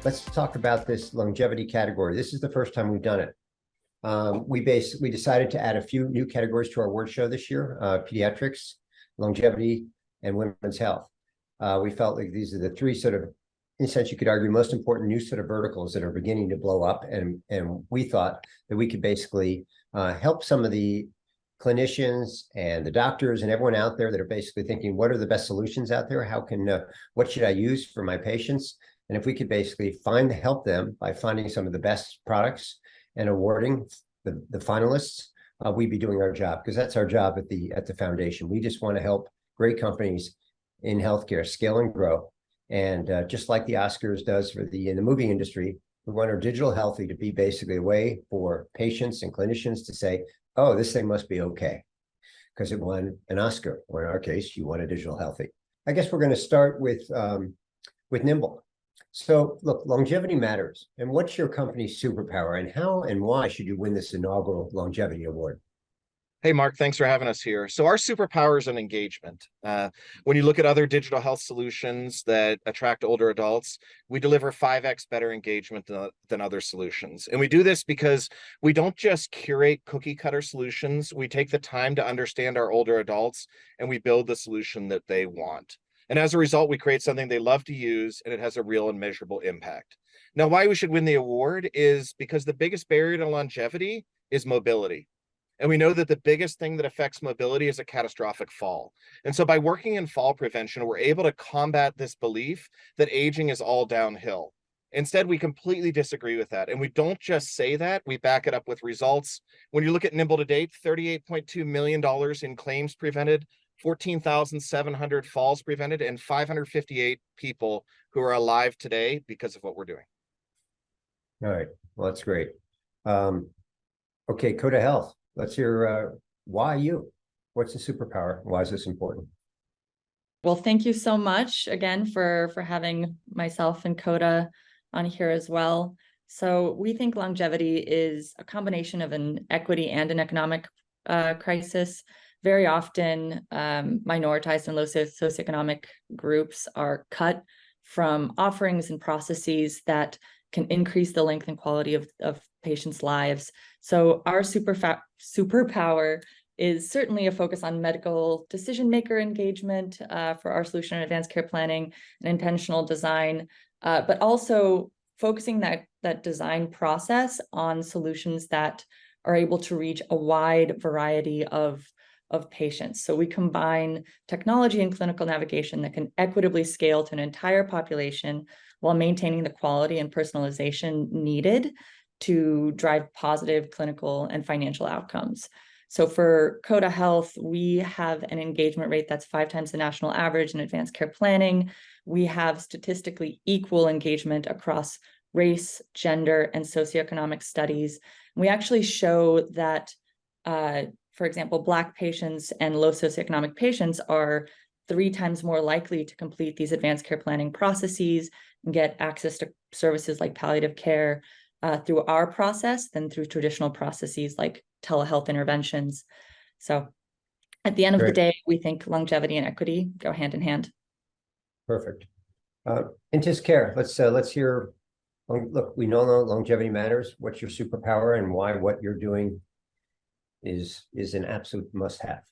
let's talk about this longevity category. This is the first time we've done it. We decided to add a few new categories to our award show this year: pediatrics, longevity, and women's health. We felt like these are the three sort of, in a sense, you could argue, most important new sort of verticals that are beginning to blow up, and we thought that we could basically help some of the clinicians and the doctors and everyone out there that are basically thinking, what are the best solutions out there? How can what should I use for my patients? And if we could basically help them by finding some of the best products and awarding the finalists, we'd be doing our job, because that's our job at the foundation. We just want to help great companies in healthcare scale and grow. And just like the Oscars does for in the movie industry, we want our digital healthy to be basically a way for patients and clinicians to say, oh, this thing must be okay because it won an Oscar, or in our case, you won a digital healthy. I guess we're going to start with Nymbl. So look, longevity matters. And what's your company's superpower, and how and why should you win this inaugural longevity award? Hey, Mark, thanks for having us here. So our superpower is an engagement. When you look at other digital health solutions that attract older adults, we deliver 5x better engagement than other solutions. And we do this because we don't just curate cookie cutter solutions. We take the time to understand our older adults, and we build the solution that they want. And as a result, we create something they love to use, and it has a real and measurable impact. Now, why we should win the award is because the biggest barrier to longevity is mobility. And we know that the biggest thing that affects mobility is a catastrophic fall. And so by working in fall prevention, we're able to combat this belief that aging is all downhill. Instead, we completely disagree with that. And we don't just say that, we back it up with results. When you look at Nymbl to date, $38.2 million in claims prevented, 14,700 falls prevented, and 558 people who are alive today because of what we're doing. All right, well, that's great. Okay, Koda Health. Let's hear why you. What's the superpower? Why is this important? Well, thank you so much again for having myself and Koda on here as well. So we think longevity is a combination of an equity and an economic crisis. Very often, minoritized and low socioeconomic groups are cut from offerings and processes that can increase the length and quality of patients' lives. So our superpower is certainly a focus on medical decision maker engagement for our solution in advanced care planning and intentional design, but also focusing that design process on solutions that are able to reach a wide variety of patients. So we combine technology and clinical navigation that can equitably scale to an entire population while maintaining the quality and personalization needed to drive positive clinical and financial outcomes. So for Koda Health, we have an engagement rate that's 5 times the national average in advanced care planning. We have statistically equal engagement across race, gender, and socioeconomic studies. We actually show that, for example, Black patients and low socioeconomic patients are 3 times more likely to complete these advanced care planning processes and get access to services like palliative care through our process than through traditional processes like telehealth interventions. So at the end of the day, we think longevity and equity go hand in hand. Perfect. Intus Care, let's hear. Look, we know longevity matters. What's your superpower, and why what you're doing is an absolute must-have?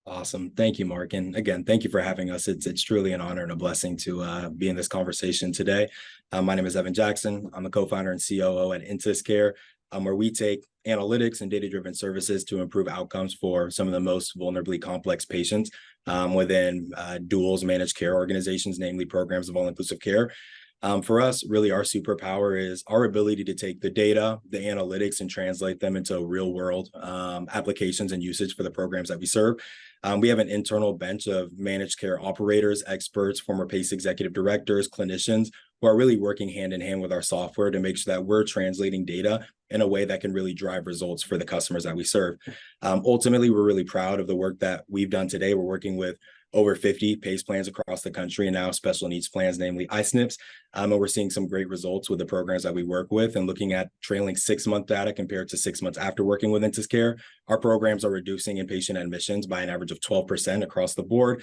Awesome. Thank you, Mark. And again, thank you for having us. It's truly an honor and a blessing to be in this conversation today. My name is Evan Jackson. I'm a co-founder and COO at Intus Care, where we take analytics and data-driven services to improve outcomes for some of the most vulnerably complex patients within duals managed care organizations, namely programs of all-inclusive care. For us, really, our superpower is our ability to take the data, the analytics, and translate them into real-world applications and usage for the programs that we serve. We have an internal bench of managed care operators, experts, former PACE executive directors, clinicians, who are really working hand in hand with our software to make sure that we're translating data in a way that can really drive results for the customers that we serve. Ultimately, we're really proud of the work that we've done today. We're working with over 50 PACE plans across the country and now special needs plans, namely ISNPs. And we're seeing some great results with the programs that we work with, and looking at trailing 6-month data compared to 6 months after working with Intus Care. Our programs are reducing inpatient admissions by an average of 12% across the board.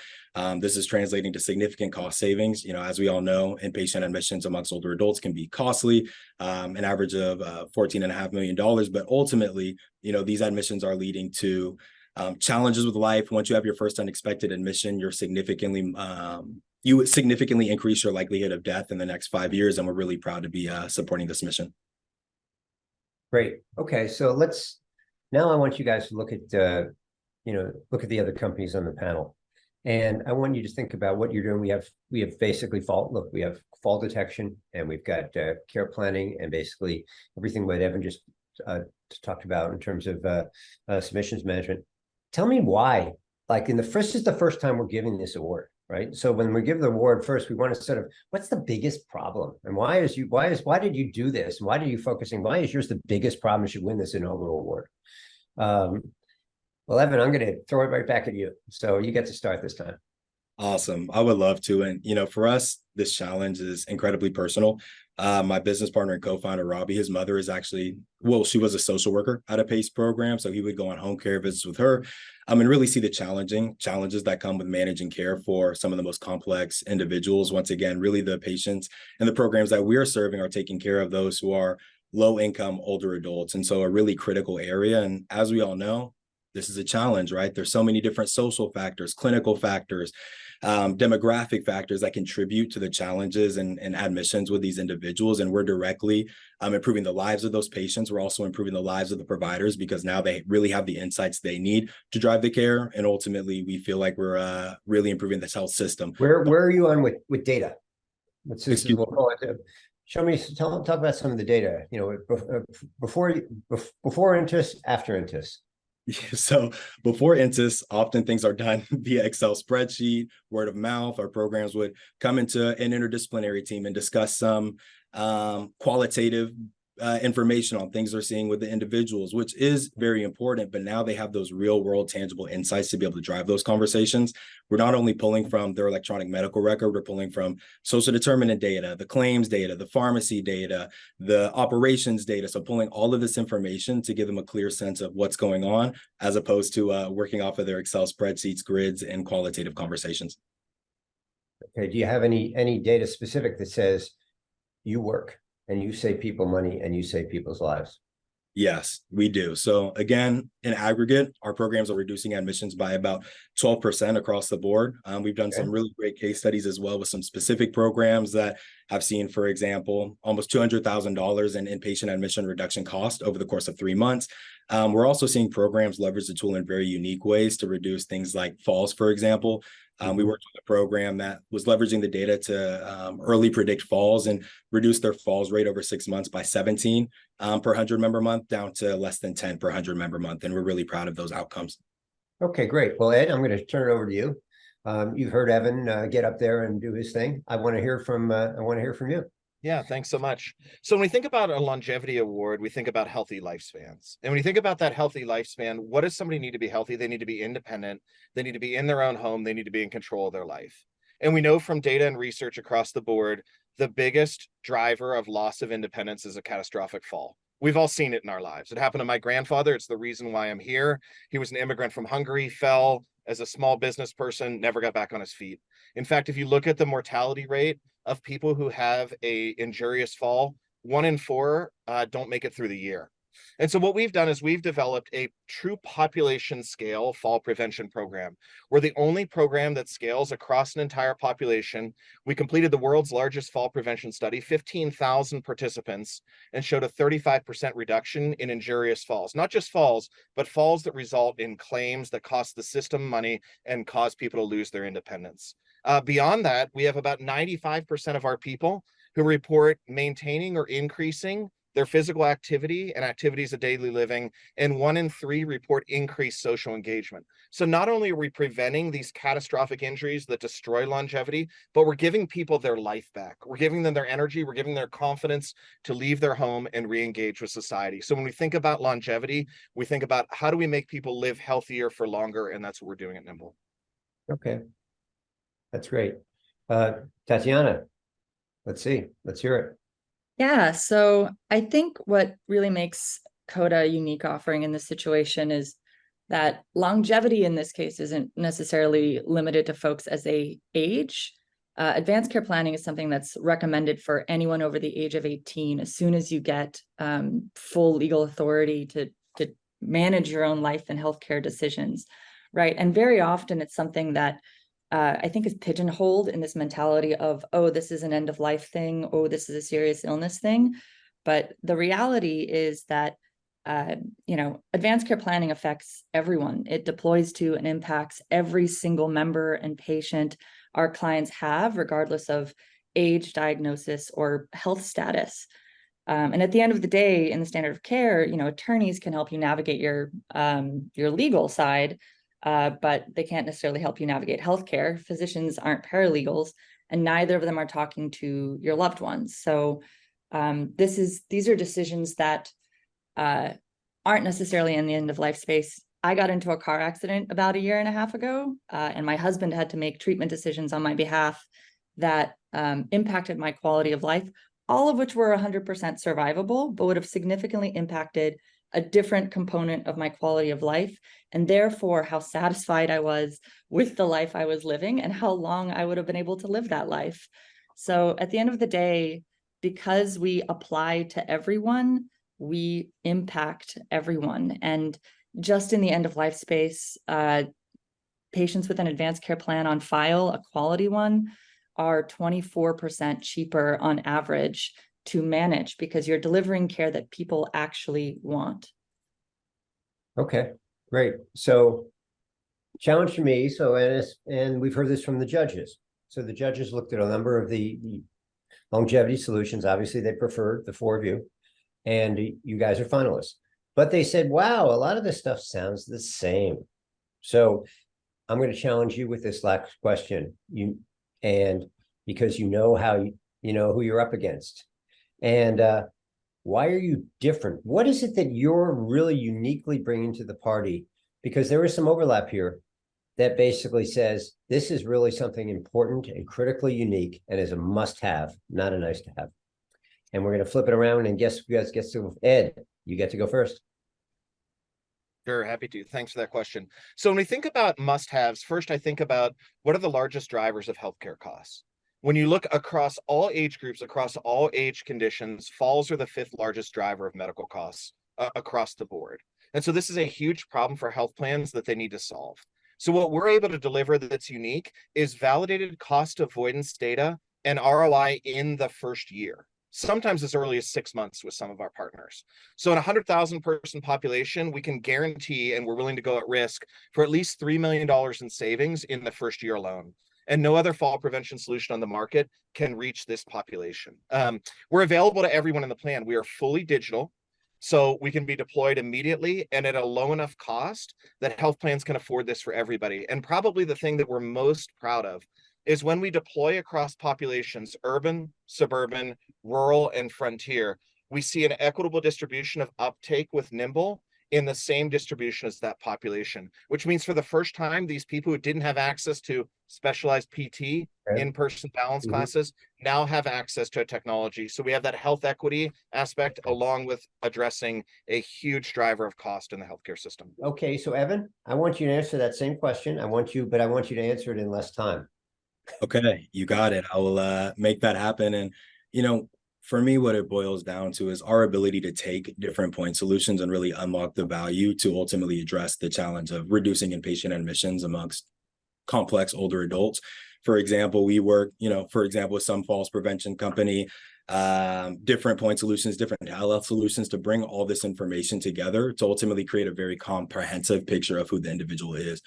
This is translating to significant cost savings. As we all know, inpatient admissions amongst older adults can be costly, an average of $14.5 million. But ultimately, these admissions are leading to challenges with life. Once you have your first unexpected admission, you would significantly increase your likelihood of death in the next 5 years. And we're really proud to be supporting this mission. Great. Okay, so now I want you guys to look at the other companies on the panel, and I want you to think about what you're doing. We have basically we have fall detection, and we've got care planning, and basically everything what Evan just talked about in terms of submissions management. Tell me why. This is the first time we're giving this award, right? So when we give the award first, we want to sort of, what's the biggest problem, and why did you do this, and why is yours the biggest problem? You should win this inaugural award. Well, Evan, I'm going to throw it right back at you. So you get to start this time. Awesome. I would love to. And, for us, this challenge is incredibly personal. My business partner and co-founder, Robbie, his mother is she was a social worker at a PACE program. So he would go on home care visits with her and really see the challenges that come with managing care for some of the most complex individuals. Once again, really the patients and the programs that we are serving are taking care of those who are low income, older adults. And so a really critical area. And as we all know, this is a challenge, right? There's so many different social factors, clinical factors, demographic factors that contribute to the challenges and admissions with these individuals. And we're directly improving the lives of those patients. We're also improving the lives of the providers, because now they really have the insights they need to drive the care. And ultimately, we feel like we're really improving this health system. Where are you on with data? Talk about some of the data, before Intus, after Intus. So before Intus, often things are done via Excel spreadsheet, word of mouth. Our programs would come into an interdisciplinary team and discuss some qualitative information on things they're seeing with the individuals, which is very important. But now they have those real world tangible insights to be able to drive those conversations. We're not only pulling from their electronic medical record, we're pulling from social determinant data, the claims data, the pharmacy data, the operations data. So pulling all of this information to give them a clear sense of what's going on, as opposed to working off of their Excel spreadsheets, grids, and qualitative conversations. Okay, do you have any data specific that says you work and you save people money and you save people's lives? Yes, we do. So again, in aggregate, our programs are reducing admissions by about 12% across the board. We've done some really great case studies as well with some specific programs that have seen, for example, almost $200,000 in inpatient admission reduction cost over the course of 3 months. We're also seeing programs leverage the tool in very unique ways to reduce things like falls, for example. We worked with a program that was leveraging the data to early predict falls and reduce their falls rate over 6 months by 17 per 100 member month down to less than 10 per 100 member month. And we're really proud of those outcomes. Okay, great. Well, Ed, I'm going to turn it over to you. You've heard Evan get up there and do his thing. I want to hear from you. Yeah, thanks so much. So when we think about a longevity award, we think about healthy lifespans. And when you think about that healthy lifespan, what does somebody need to be healthy? They need to be independent. They need to be in their own home. They need to be in control of their life. And we know from data and research across the board, the biggest driver of loss of independence is a catastrophic fall. We've all seen it in our lives. It happened to my grandfather. It's the reason why I'm here. He was an immigrant from Hungary, fell as a small business person, never got back on his feet. In fact, if you look at the mortality rate of people who have a injurious fall, 1 in 4 don't make it through the year. And so what we've done is we've developed a true population scale fall prevention program. We're the only program that scales across an entire population. We completed the world's largest fall prevention study, 15,000 participants, and showed a 35% reduction in injurious falls. Not just falls, but falls that result in claims that cost the system money and cause people to lose their independence. Beyond that, we have about 95% of our people who report maintaining or increasing their physical activity and activities of daily living, and 1 in 3 report increased social engagement. So not only are we preventing these catastrophic injuries that destroy longevity, but we're giving people their life back. We're giving them their energy, we're giving them their confidence to leave their home and re-engage with society. So when we think about longevity, we think about how do we make people live healthier for longer, and that's what we're doing at Nymbl. Okay. That's great. Tatiana, let's hear it. Yeah, so I think what really makes Koda a unique offering in this situation is that longevity in this case isn't necessarily limited to folks as they age. Advanced care planning is something that's recommended for anyone over the age of 18 as soon as you get full legal authority to manage your own life and healthcare decisions, right? And very often it's something that I think is pigeonholed in this mentality of, oh, this is an end of life thing. Oh, this is a serious illness thing. But the reality is that, advanced care planning affects everyone. It deploys to and impacts every single member and patient our clients have, regardless of age, diagnosis, or health status. And at the end of the day, in the standard of care, attorneys can help you navigate your legal side, but they can't necessarily help you navigate healthcare. Physicians aren't paralegals, and neither of them are talking to your loved ones. So these are decisions that aren't necessarily in the end of life space. I got into a car accident about 1.5 years ago, and my husband had to make treatment decisions on my behalf that impacted my quality of life, all of which were 100% survivable, but would have significantly impacted a different component of my quality of life, and therefore how satisfied I was with the life I was living and how long I would have been able to live that life. So at the end of the day, because we apply to everyone, we impact everyone. And just in the end of life space, patients with an advanced care plan on file, a quality one, are 24% cheaper on average to manage because you're delivering care that people actually want. Okay, great. So challenge for me. So, and we've heard this from the judges. So the judges looked at a number of the longevity solutions. Obviously, they preferred the 4 of you, and you guys are finalists. But they said, wow, a lot of this stuff sounds the same. So I'm going to challenge you with this last question. Because you know who you're up against. And why are you different? What is it that you're really uniquely bringing to the party? Because there is some overlap here that basically says this is really something important and critically unique and is a must-have, not a nice-to-have. And we're going to flip it around and guess who gets to Ed. You get to go first. Sure, happy to. Thanks for that question. So when we think about must-haves, first I think about what are the largest drivers of healthcare costs. When you look across all age groups, across all age conditions, falls are the 5th largest driver of medical costs across the board. And so this is a huge problem for health plans that they need to solve. So what we're able to deliver that's unique is validated cost avoidance data and ROI in the first year, sometimes as early as 6 months with some of our partners. So in a 100,000 person population, we can guarantee, and we're willing to go at risk for at least $3 million in savings in the first year alone. And no other fall prevention solution on the market can reach this population. We're available to everyone in the plan. We are fully digital, so we can be deployed immediately and at a low enough cost that health plans can afford this for everybody. And probably the thing that we're most proud of is when we deploy across populations, urban, suburban, rural, and frontier, we see an equitable distribution of uptake with Nymbl in the same distribution as that population, which means for the first time, these people who didn't have access to specialized PT, in-person balance classes, now have access to a technology. So we have that health equity aspect along with addressing a huge driver of cost in the healthcare system. Okay, so Evan, I want you to answer that same question. I want you to answer it in less time. Okay, you got it. I will make that happen. And, for me, what it boils down to is our ability to take different point solutions and really unlock the value to ultimately address the challenge of reducing inpatient admissions amongst complex older adults. For example, we work, with some falls prevention company, different point solutions, different health solutions to bring all this information together to ultimately create a very comprehensive picture of who the individual is.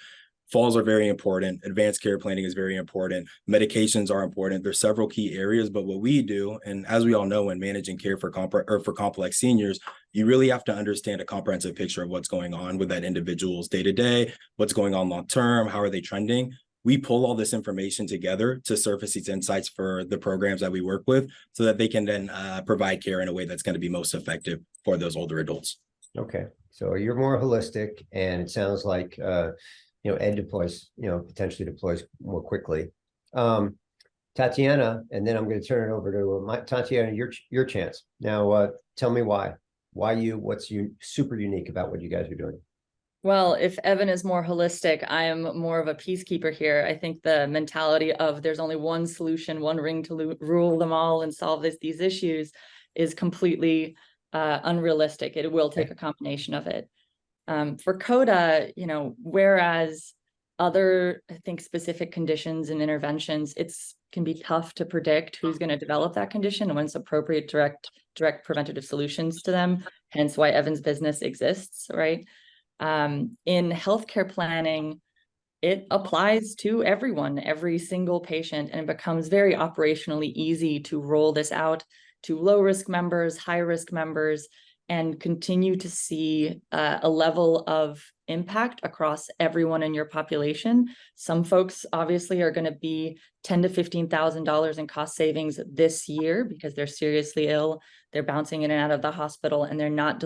Falls are very important. Advanced care planning is very important. Medications are important. There's several key areas, but what we do, and as we all know, when managing care for complex seniors, you really have to understand a comprehensive picture of what's going on with that individual's day-to-day, what's going on long-term, how are they trending. We pull all this information together to surface these insights for the programs that we work with so that they can then provide care in a way that's going to be most effective for those older adults. Okay, so you're more holistic, and it sounds like Ed potentially deploys more quickly. Tatiana, and then I'm going to turn it over to Tatiana, your chance. Now, tell me why. What's super unique about what you guys are doing? Well, if Evan is more holistic, I am more of a peacekeeper here. I think the mentality of there's only one solution, one ring to rule them all and solve these issues is completely unrealistic. It will take a combination of it. For Koda, whereas other, I think, specific conditions and interventions, can be tough to predict who's going to develop that condition and when it's appropriate direct preventative solutions to them. Hence why Evan's business exists, right? In healthcare planning, it applies to everyone, every single patient, and it becomes very operationally easy to roll this out to low-risk members, high-risk members, and continue to see a level of impact across everyone in your population. Some folks obviously are going to be $10,000 to $15,000 in cost savings this year because they're seriously ill, they're bouncing in and out of the hospital, and they're not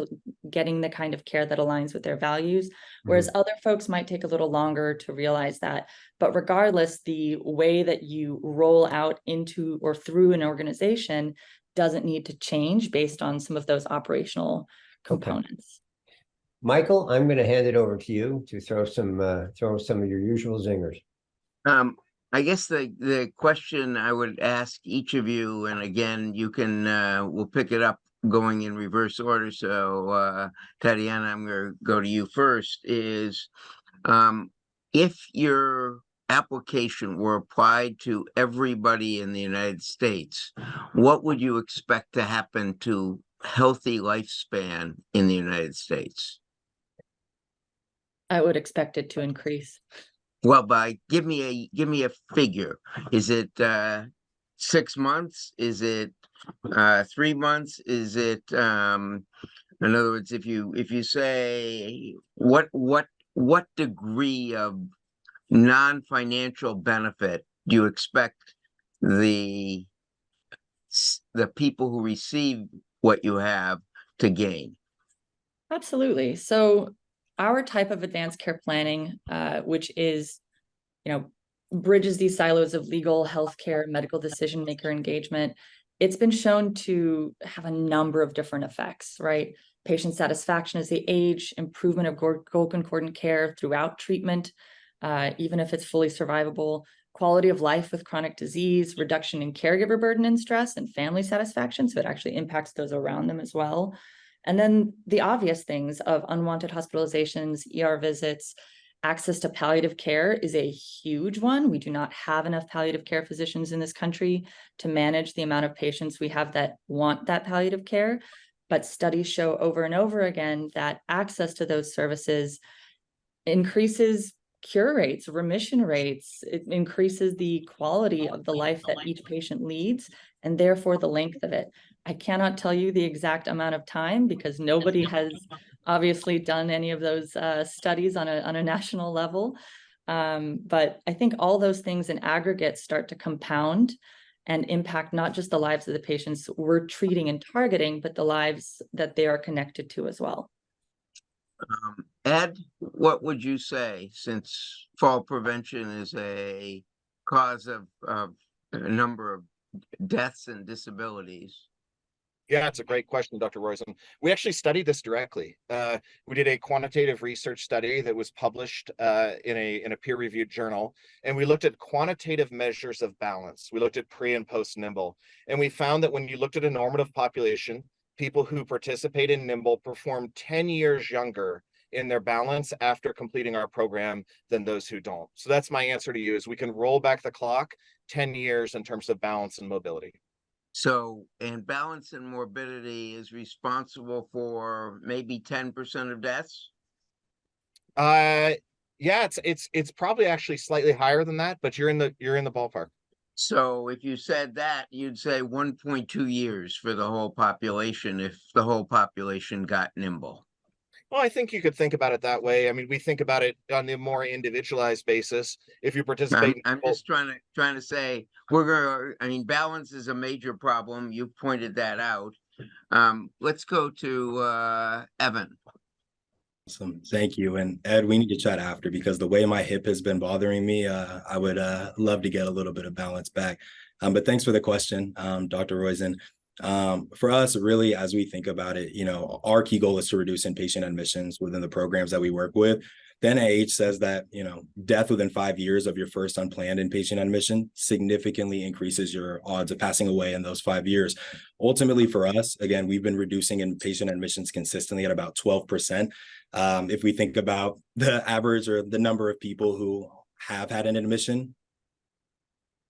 getting the kind of care that aligns with their values. Whereas other folks might take a little longer to realize that. But regardless, the way that you roll out into or through an organization doesn't need to change based on some of those operational components. Michael, I'm going to hand it over to you to throw some of your usual zingers. I guess the question I would ask each of you, and again, you can we'll pick it up going in reverse order. So Tatiana, I'm going to go to you first. Is if your application were applied to everybody in the United States, what would you expect to happen to healthy lifespan in the United States? I would expect it to increase. Well, give me a figure. Is it 6 months? Is it 3 months? Is it in other words, if you say what degree of non-financial benefit do you expect the people who receive what you have to gain? Absolutely. So our type of advanced care planning, which is, bridges these silos of legal, healthcare, medical decision maker engagement, it's been shown to have a number of different effects, right? Patient satisfaction as they age, improvement of goal concordant care throughout treatment, even if it's fully survivable, quality of life with chronic disease, reduction in caregiver burden and stress, and family satisfaction. So it actually impacts those around them as well. And then the obvious things of unwanted hospitalizations, ER visits, access to palliative care is a huge one. We do not have enough palliative care physicians in this country to manage the amount of patients we have that want that palliative care. But studies show over and over again that access to those services increases cure rates, remission rates. It increases the quality of the life that each patient leads, and therefore the length of it. I cannot tell you the exact amount of time because nobody has obviously done any of those studies on a national level. But I think all those things in aggregate start to compound and impact not just the lives of the patients we're treating and targeting, but the lives that they are connected to as well. Ed, what would you say, since fall prevention is a cause of a number of deaths and disabilities? Yeah, it's a great question, Dr. Roizen. We actually studied this directly. We did a quantitative research study that was published in a peer-reviewed journal, and we looked at quantitative measures of balance. We looked at pre and post Nymbl, and we found that when you looked at a normative population, people who participate in Nymbl perform 10 years younger in their balance after completing our program than those who don't. So that's my answer to you, is we can roll back the clock 10 years in terms of balance and mobility. So, and balance and morbidity is responsible for maybe 10% of deaths? Yeah, it's probably actually slightly higher than that, but you're in the ballpark. So if you said that, you'd say 1.2 years for the whole population if the whole population got Nymbl. Well, I think you could think about it that way. I mean, we think about it on a more individualized basis. If you participate, I'm just trying to say balance is a major problem. You pointed that out. Let's go to Evan. Awesome. Thank you. And Ed, we need to chat after because the way my hip has been bothering me, I would love to get a little bit of balance back. But thanks for the question, Dr. Roizen. For us, really, as we think about it, our key goal is to reduce inpatient admissions within the programs that we work with. The NIH says that, death within 5 years of your first unplanned inpatient admission significantly increases your odds of passing away in those 5 years. Ultimately, for us, again, we've been reducing inpatient admissions consistently at about 12%. If we think about the average or the number of people who have had an admission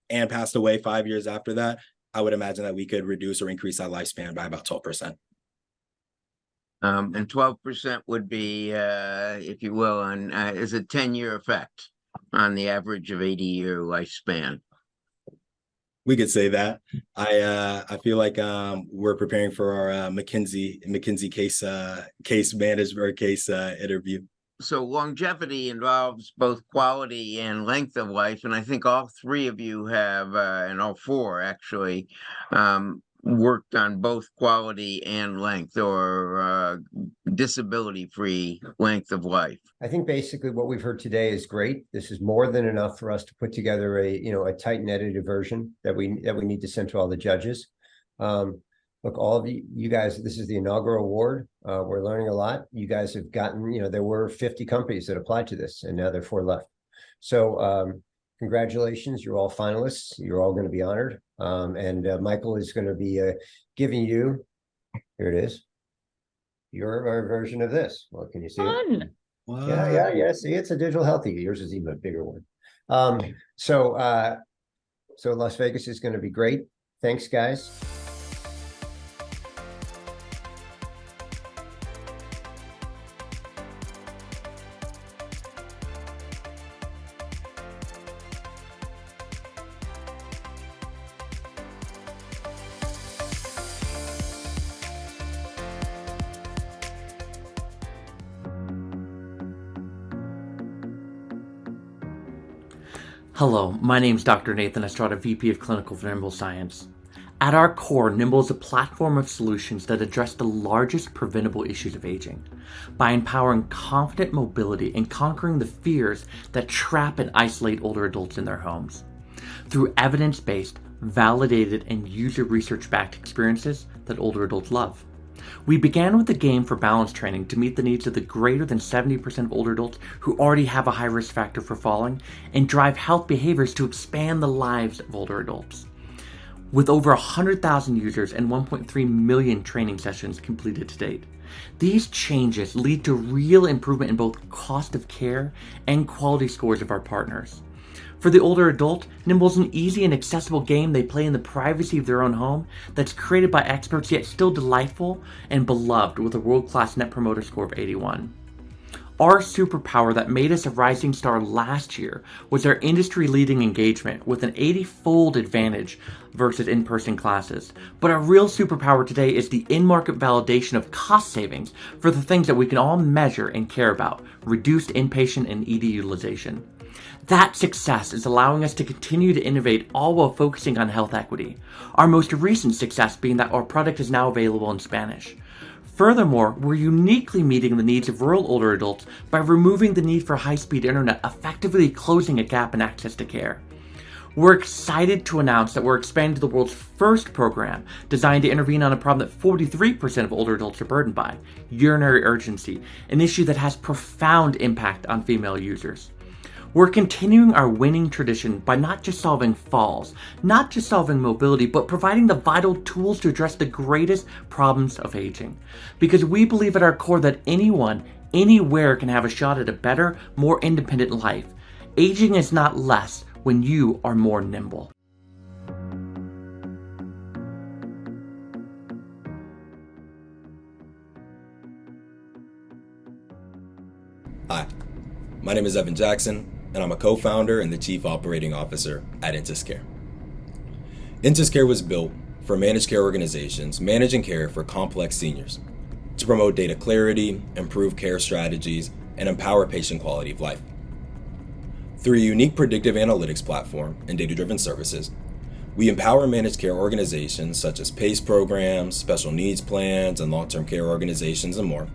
and passed away 5 years after that, I would imagine that we could reduce or increase that lifespan by about 12%. And 12% would be, if you will, is a 10-year effect on the average of 80-year lifespan. We could say that. I feel like we're preparing for our McKinsey case management or case interview. So longevity involves both quality and length of life, and I think all three of you have, and all four actually, worked on both quality and length, or disability-free length of life. I think basically what we've heard today is great. This is more than enough for us to put together a tight and edited version that we need to send to all the judges. Look, all of you guys, this is the inaugural award. We're learning a lot. You guys have gotten, there were 50 companies that applied to this, and now there are 4 left. So congratulations, you're all finalists. You're all going to be honored. And Michael is going to be giving you, here it is, your version of this. Well, can you see it? Wow. Yeah. See, it's a digital healthy. Yours is even a bigger one. So Las Vegas is going to be great. Thanks, guys. Hello, my name is Dr. Nathan Estrada, VP of Clinical for Nymbl Science. At our core, Nymbl is a platform of solutions that address the largest preventable issues of aging by empowering confident mobility and conquering the fears that trap and isolate older adults in their homes. Through evidence-based, validated, and user research-backed experiences that older adults love. We began with a game for balance training to meet the needs of the greater than 70% of older adults who already have a high risk factor for falling and drive health behaviors to expand the lives of older adults. With over 100,000 users and 1.3 million training sessions completed to date, these changes lead to real improvement in both cost of care and quality scores of our partners. For the older adult, Nymbl is an easy and accessible game they play in the privacy of their own home that's created by experts yet still delightful and beloved with a world-class Net Promoter Score of 81. Our superpower that made us a rising star last year was our industry-leading engagement with an 80-fold advantage versus in-person classes. But our real superpower today is the in-market validation of cost savings for the things that we can all measure and care about, reduced inpatient and ED utilization. That success is allowing us to continue to innovate, all while focusing on health equity. Our most recent success being that our product is now available in Spanish. Furthermore, we're uniquely meeting the needs of rural older adults by removing the need for high-speed internet, effectively closing a gap in access to care. We're excited to announce that we're expanding to the world's first program designed to intervene on a problem that 43% of older adults are burdened by, urinary urgency, an issue that has profound impact on female users. We're continuing our winning tradition by not just solving falls, not just solving mobility, but providing the vital tools to address the greatest problems of aging. Because we believe at our core that anyone, anywhere can have a shot at a better, more independent life. Aging is not less when you are more nimble. Hi, my name is Evan Jackson, and I'm a co-founder and the Chief Operating Officer at Intus Care. Intus Care was built for managed care organizations managing care for complex seniors to promote data clarity, improve care strategies, and empower patient quality of life. Through a unique predictive analytics platform and data-driven services, we empower managed care organizations such as PACE programs, special needs plans, and long-term care organizations, and more,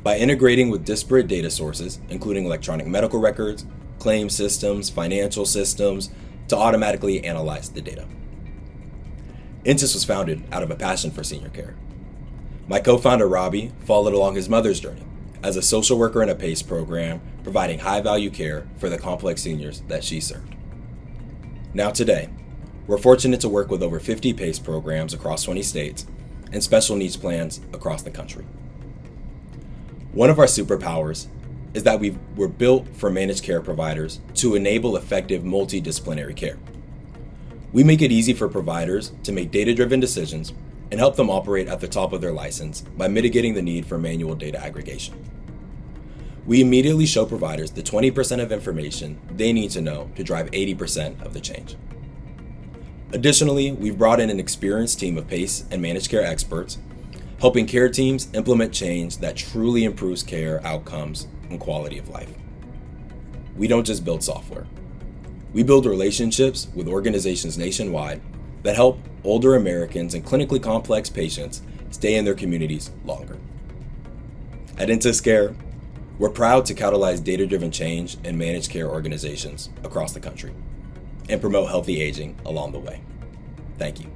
By integrating with disparate data sources, including electronic medical records, claim systems, financial systems, to automatically analyze the data. Intus was founded out of a passion for senior care. My co-founder Robbie followed along his mother's journey as a social worker in a PACE program, providing high-value care for the complex seniors that she served. Now today, we're fortunate to work with over 50 PACE programs across 20 states and special needs plans across the country. One of our superpowers is that we were built for managed care providers to enable effective multidisciplinary care. We make it easy for providers to make data-driven decisions and help them operate at the top of their license by mitigating the need for manual data aggregation. We immediately show providers the 20% of information they need to know to drive 80% of the change. Additionally, we've brought in an experienced team of PACE and managed care experts, helping care teams implement change that truly improves care outcomes and quality of life. We don't just build software. We build relationships with organizations nationwide that help older Americans and clinically complex patients stay in their communities longer. At Intus Care, we're proud to catalyze data-driven change in managed care organizations across the country and promote healthy aging along the way. Thank you.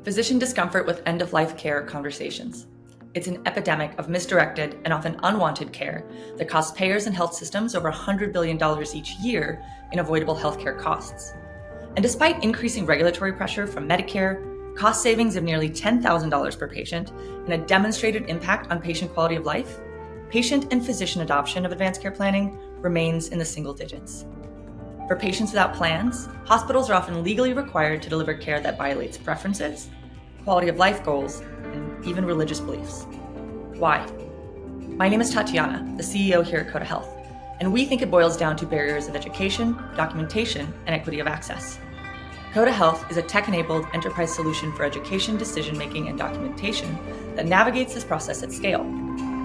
Physician discomfort with end-of-life care conversations. It's an epidemic of misdirected and often unwanted care that costs payers and health systems over $100 billion each year in avoidable healthcare costs. And despite increasing regulatory pressure from Medicare, cost savings of nearly $10,000 per patient, and a demonstrated impact on patient quality of life, patient and physician adoption of advanced care planning remains in the single digits. For patients without plans, hospitals are often legally required to deliver care that violates preferences, quality of life goals, and even religious beliefs. Why? My name is Tatiana, the CEO here at Koda Health, and we think it boils down to barriers of education, documentation, and equity of access. Koda Health is a tech-enabled enterprise solution for education, decision-making, and documentation that navigates this process at scale.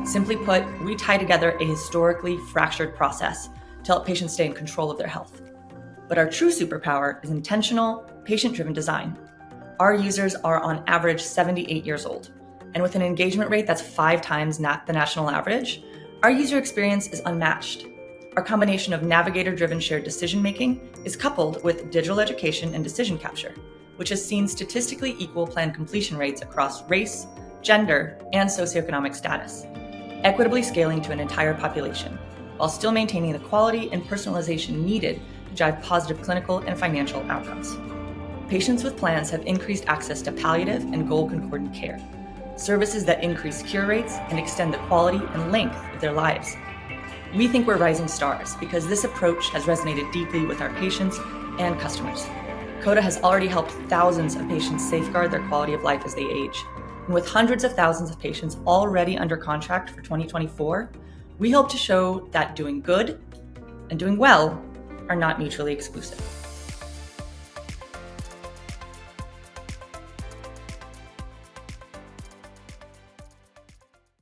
Simply put, we tie together a historically fractured process to help patients stay in control of their health. But our true superpower is intentional, patient-driven design. Our users are on average 78 years old, and with an engagement rate that's 5 times the national average, our user experience is unmatched. Our combination of navigator-driven shared decision-making is coupled with digital education and decision capture, which has seen statistically equal plan completion rates across race, gender, and socioeconomic status, equitably scaling to an entire population, while still maintaining the quality and personalization needed to drive positive clinical and financial outcomes. Patients with plans have increased access to palliative and goal-concordant care, services that increase cure rates and extend the quality and length of their lives. We think we're rising stars because this approach has resonated deeply with our patients and customers. Koda has already helped thousands of patients safeguard their quality of life as they age. And with hundreds of thousands of patients already under contract for 2024, we hope to show that doing good and doing well are not mutually exclusive.